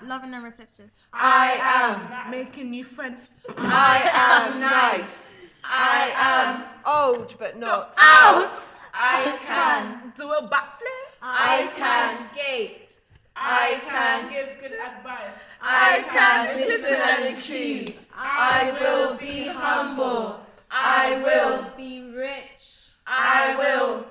Loving and reflective. I am making new friends. I am nice. I am Old but not out. I can do a backflip. I can skate. I can give good advice. I can listen and achieve. I will be humble. I will Be rich. I will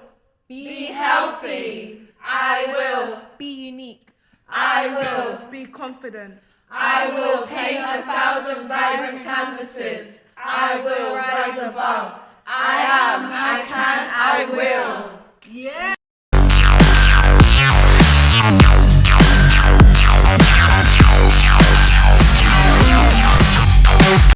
be healthy. I will Be unique. I will Be confident. I will paint 1,000 vibrant canvases. I will rise above. I am, I can, I will. Yeah.